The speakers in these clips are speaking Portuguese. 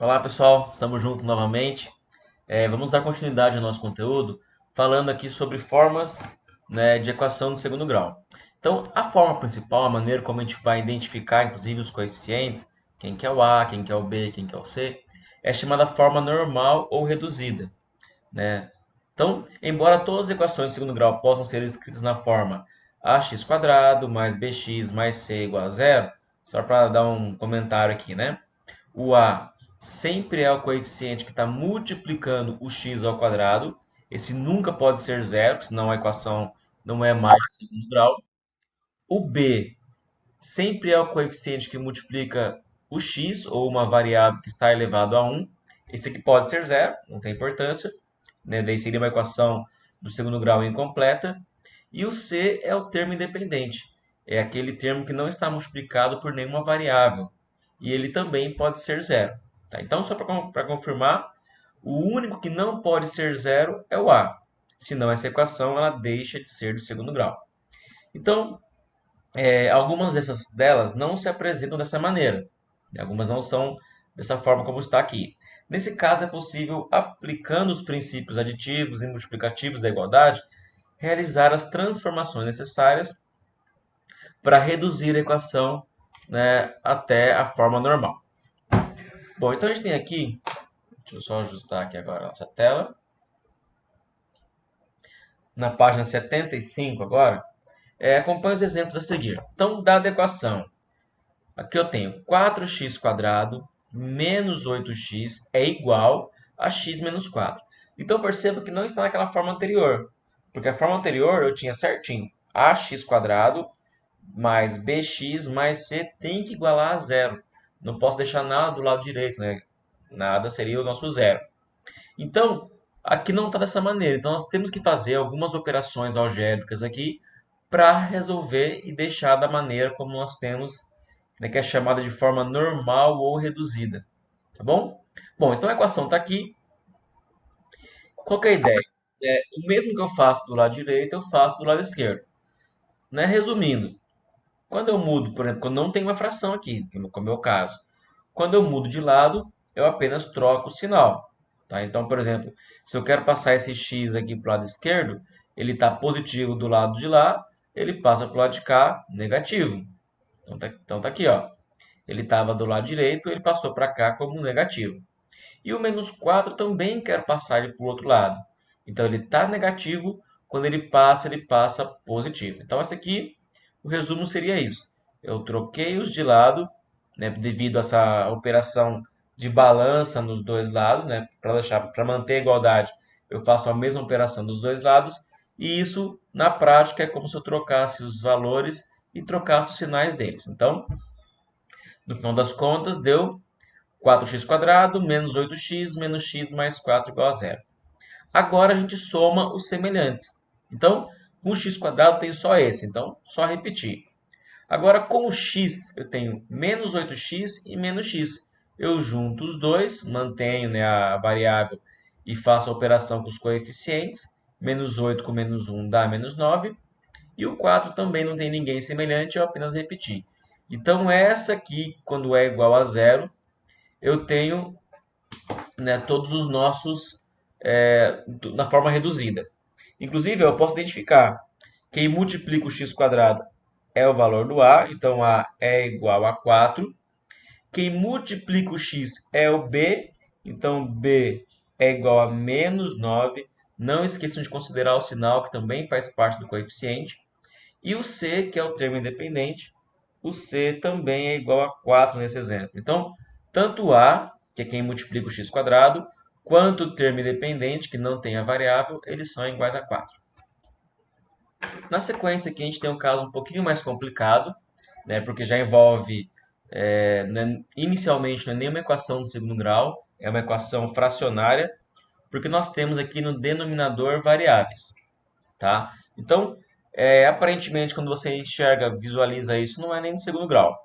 Olá pessoal, estamos juntos novamente. Vamos dar continuidade ao nosso conteúdo falando aqui sobre formas, né, de equação do segundo grau. Então, a forma principal, a maneira como a gente vai identificar inclusive os coeficientes, quem que é o A, quem que é o B, quem que é o C, é chamada forma normal ou reduzida, né? Então, embora todas as equações de segundo grau possam ser escritas na forma ax² mais bx mais c igual a zero, só para dar um comentário aqui, né? O A sempre é o coeficiente que está multiplicando o x ao quadrado. Esse nunca pode ser zero, senão a equação não é mais de segundo grau. O B sempre é o coeficiente que multiplica o x, ou uma variável que está elevado a 1. Esse aqui pode ser zero, não tem importância, né? Daí seria uma equação do segundo grau incompleta. E o C é o termo independente. É aquele termo que não está multiplicado por nenhuma variável. E ele também pode ser zero. Tá? Então, só para confirmar, o único que não pode ser zero é o A. Senão, essa equação ela deixa de ser de segundo grau. Então, algumas delas não se apresentam dessa maneira. Algumas não são dessa forma como está aqui. Nesse caso, é possível, aplicando os princípios aditivos e multiplicativos da igualdade, realizar as transformações necessárias para reduzir a equação, né, até a forma normal. Bom, então a gente tem aqui, deixa eu só ajustar aqui agora a nossa tela, na página 75 agora, acompanhe os exemplos a seguir. Então, dada a equação, aqui eu tenho 4x² menos 8x é igual a x menos 4. Então, perceba que não está naquela forma anterior, porque a forma anterior eu tinha certinho ax² mais bx mais c tem que igualar a zero. Não posso deixar nada do lado direito, né? Nada seria o nosso zero. Então, aqui não está dessa maneira. Então, nós temos que fazer algumas operações algébricas aqui para resolver e deixar da maneira como nós temos, né, que é chamada de forma normal ou reduzida. Tá bom? Bom, então a equação está aqui. Qual que é a ideia? O mesmo que eu faço do lado direito, eu faço do lado esquerdo. Né? Resumindo, quando eu mudo, por exemplo, quando não tem uma fração aqui, como é o meu caso, quando eu mudo de lado, eu apenas troco o sinal. Tá? Então, por exemplo, se eu quero passar esse x aqui para o lado esquerdo, ele está positivo do lado de lá, ele passa para o lado de cá negativo. Então tá aqui, ó. Ele estava do lado direito, ele passou para cá como negativo. E o menos 4 também quero passar ele para o outro lado. Então ele está negativo, quando ele passa positivo. Então esse aqui, o resumo seria isso. Eu troquei os de lado, né, devido a essa operação de balança nos dois lados, né, para manter a igualdade, eu faço a mesma operação dos dois lados, e isso na prática é como se eu trocasse os valores e trocasse os sinais deles. Então, no final das contas, deu 4x² menos 8x menos x mais 4 igual a zero. Agora a gente soma os semelhantes. Então, com o x² tem só esse, então só repetir. Agora, com o x, eu tenho menos 8x e menos x. Eu junto os dois, mantenho, né, a variável e faço a operação com os coeficientes. Menos 8 com menos 1 dá menos 9. E o 4 também não tem ninguém semelhante, eu apenas repetir. Então, essa aqui, quando é igual a zero, eu tenho, né, todos os nossos na forma reduzida. Inclusive, eu posso identificar quem multiplica o x² é o valor do A, então A é igual a 4. Quem multiplica o x é o B, então B é igual a menos 9. Não esqueçam de considerar o sinal, que também faz parte do coeficiente. E o C, que é o termo independente, o C também é igual a 4 nesse exemplo. Então, tanto o A, que é quem multiplica o x², quanto o termo independente, que não tem a variável, eles são iguais a 4. Na sequência aqui a gente tem um caso um pouquinho mais complicado, né, porque já envolve, inicialmente não é nenhuma equação de segundo grau, é uma equação fracionária, porque nós temos aqui no denominador variáveis. Tá? Então, aparentemente, quando você enxerga, visualiza isso, não é nem de segundo grau.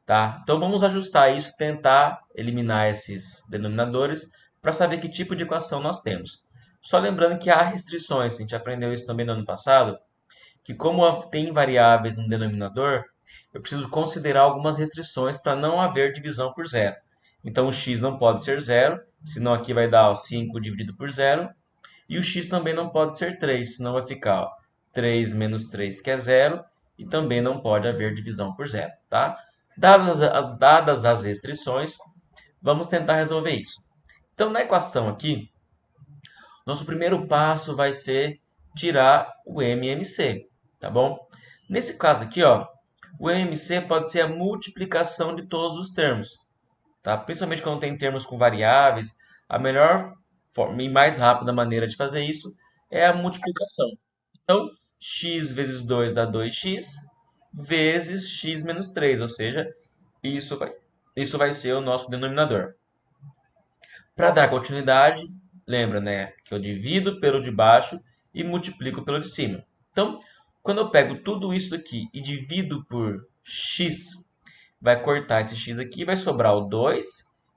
Tá? Então, vamos ajustar isso, tentar eliminar esses denominadores para saber que tipo de equação nós temos. Só lembrando que há restrições, a gente aprendeu isso também no ano passado, que como tem variáveis no denominador, eu preciso considerar algumas restrições para não haver divisão por zero. Então, o x não pode ser zero, senão aqui vai dar ó, 5 dividido por zero. E o x também não pode ser 3, senão vai ficar ó, 3 menos 3, que é zero. E também não pode haver divisão por zero. Tá? Dadas as restrições, vamos tentar resolver isso. Então, na equação aqui, nosso primeiro passo vai ser tirar o MMC, tá bom? Nesse caso aqui, ó, o MMC pode ser a multiplicação de todos os termos, tá? Principalmente quando tem termos com variáveis, a melhor forma e mais rápida maneira de fazer isso é a multiplicação. Então, x vezes 2 dá 2x, vezes x menos 3, ou seja, isso vai ser o nosso denominador. Para dar continuidade, lembra, né, que eu divido pelo de baixo e multiplico pelo de cima. Então, quando eu pego tudo isso aqui e divido por x, vai cortar esse x aqui e vai sobrar o 2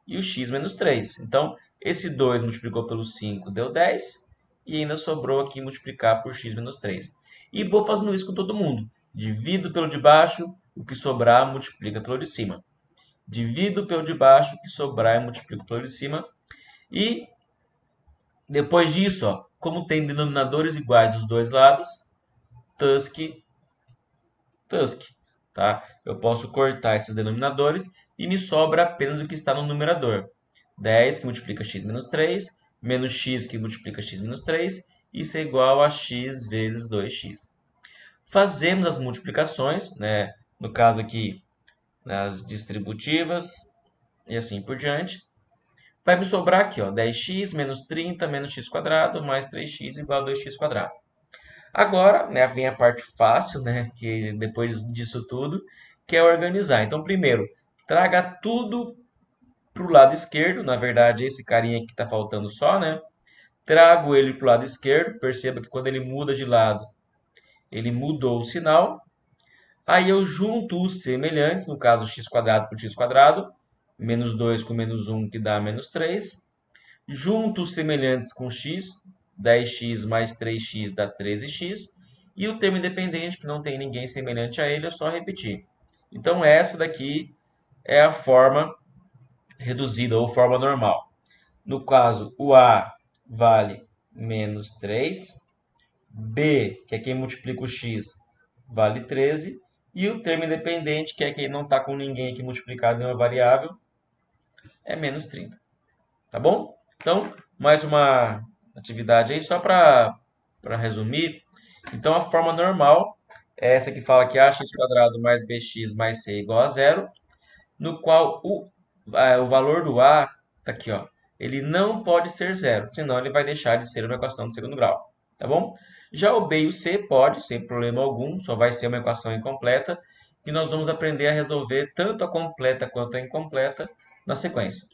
e o x menos 3. Então, esse 2 multiplicou pelo 5 deu 10 e ainda sobrou aqui multiplicar por x menos 3. E vou fazendo isso com todo mundo. Divido pelo de baixo, o que sobrar multiplica pelo de cima. Divido pelo de baixo, o que sobrar e multiplico pelo de cima. E depois disso, ó, como tem denominadores iguais dos dois lados, Tusk, tá? Eu posso cortar esses denominadores e me sobra apenas o que está no numerador. 10 que multiplica x menos 3, menos x que multiplica x menos 3, isso é igual a x vezes 2x. Fazemos as multiplicações, né? No caso aqui, nas distributivas, e assim por diante. Vai me sobrar aqui, ó, 10x menos 30 menos x quadrado mais 3x igual a 2x quadrado. Agora, né, vem a parte fácil, né, que depois disso tudo, que é organizar. Então, primeiro, traga tudo para o lado esquerdo. Na verdade, esse carinha que está faltando só, né? Trago ele para o lado esquerdo. Perceba que quando ele muda de lado, ele mudou o sinal. Aí eu junto os semelhantes, no caso x quadrado por x quadrado, menos 2 com menos 1, que dá menos 3. Junto os semelhantes com x, 10x mais 3x dá 13x. E o termo independente, que não tem ninguém semelhante a ele, é só repetir. Então, essa daqui é a forma reduzida ou forma normal. No caso, o A vale menos 3, B, que é quem multiplica o x, vale 13, e o termo independente, que é quem não está com ninguém aqui multiplicado em uma variável, é menos 30. Tá bom? Então, mais uma atividade aí, só para resumir. Então, a forma normal é essa que fala que ax mais bx mais c igual a zero, no qual o valor do a, tá aqui, ó, ele não pode ser zero, senão ele vai deixar de ser uma equação de segundo grau. Tá bom? Já o b e o c pode, sem problema algum, só vai ser uma equação incompleta, que nós vamos aprender a resolver tanto a completa quanto a incompleta na sequência.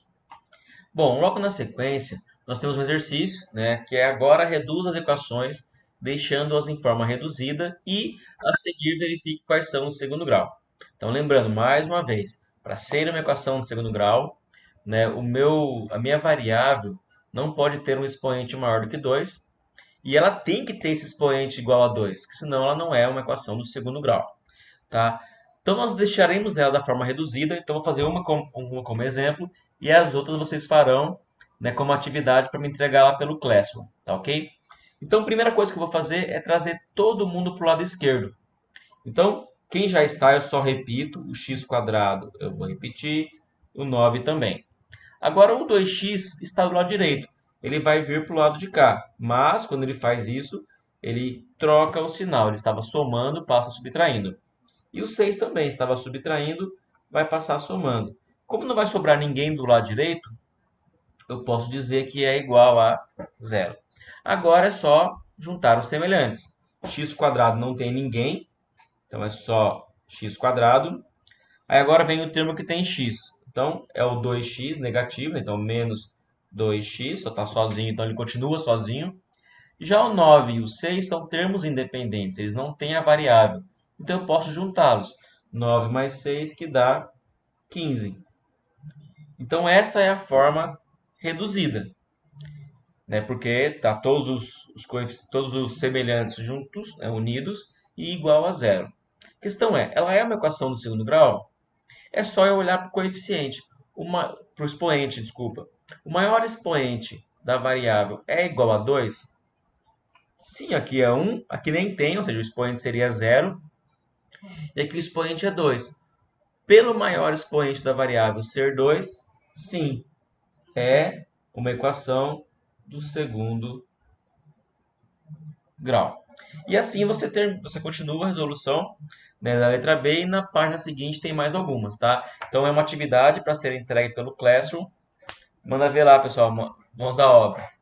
Bom, logo na sequência, nós temos um exercício, né, que é agora reduz as equações, deixando-as em forma reduzida e, a seguir, verifique quais são os segundo grau. Então, lembrando, mais uma vez, para ser uma equação de segundo grau, né, a minha variável não pode ter um expoente maior do que 2, e ela tem que ter esse expoente igual a 2, que senão ela não é uma equação do segundo grau. Tá? Então, nós deixaremos ela da forma reduzida. Então, vou fazer uma como exemplo e as outras vocês farão, né, como atividade para me entregar lá pelo Classroom. Tá ok? Então, a primeira coisa que eu vou fazer é trazer todo mundo para o lado esquerdo. Então, quem já está, eu só repito. O x quadrado eu vou repetir. O 9 também. Agora, o 2x está do lado direito. Ele vai vir para o lado de cá. Mas, quando ele faz isso, ele troca o sinal. Ele estava somando, passa subtraindo. E o 6 também estava subtraindo, vai passar somando. Como não vai sobrar ninguém do lado direito, eu posso dizer que é igual a zero. Agora é só juntar os semelhantes. X quadrado não tem ninguém, então é só x quadrado. Aí agora vem o termo que tem x. Então é o 2x negativo, então menos 2x, só está sozinho, então ele continua sozinho. Já o 9 e o 6 são termos independentes, eles não têm a variável. Então eu posso juntá-los. 9 mais 6 que dá 15. Então essa é a forma reduzida, né? Porque tá todos os semelhantes juntos, né, unidos e igual a zero. A questão é, ela é uma equação do segundo grau? É só eu olhar para o coeficiente. para o expoente, desculpa. O maior expoente da variável é igual a 2? Sim, aqui é 1, aqui nem tem, ou seja, o expoente seria 0, e aqui o expoente é 2. Pelo maior expoente da variável ser 2, sim, é uma equação do segundo grau. E assim você continua a resolução, né, da letra B, e na página seguinte tem mais algumas, tá? Então é uma atividade para ser entregue pelo Classroom. Manda ver lá, pessoal. Mãos à obra.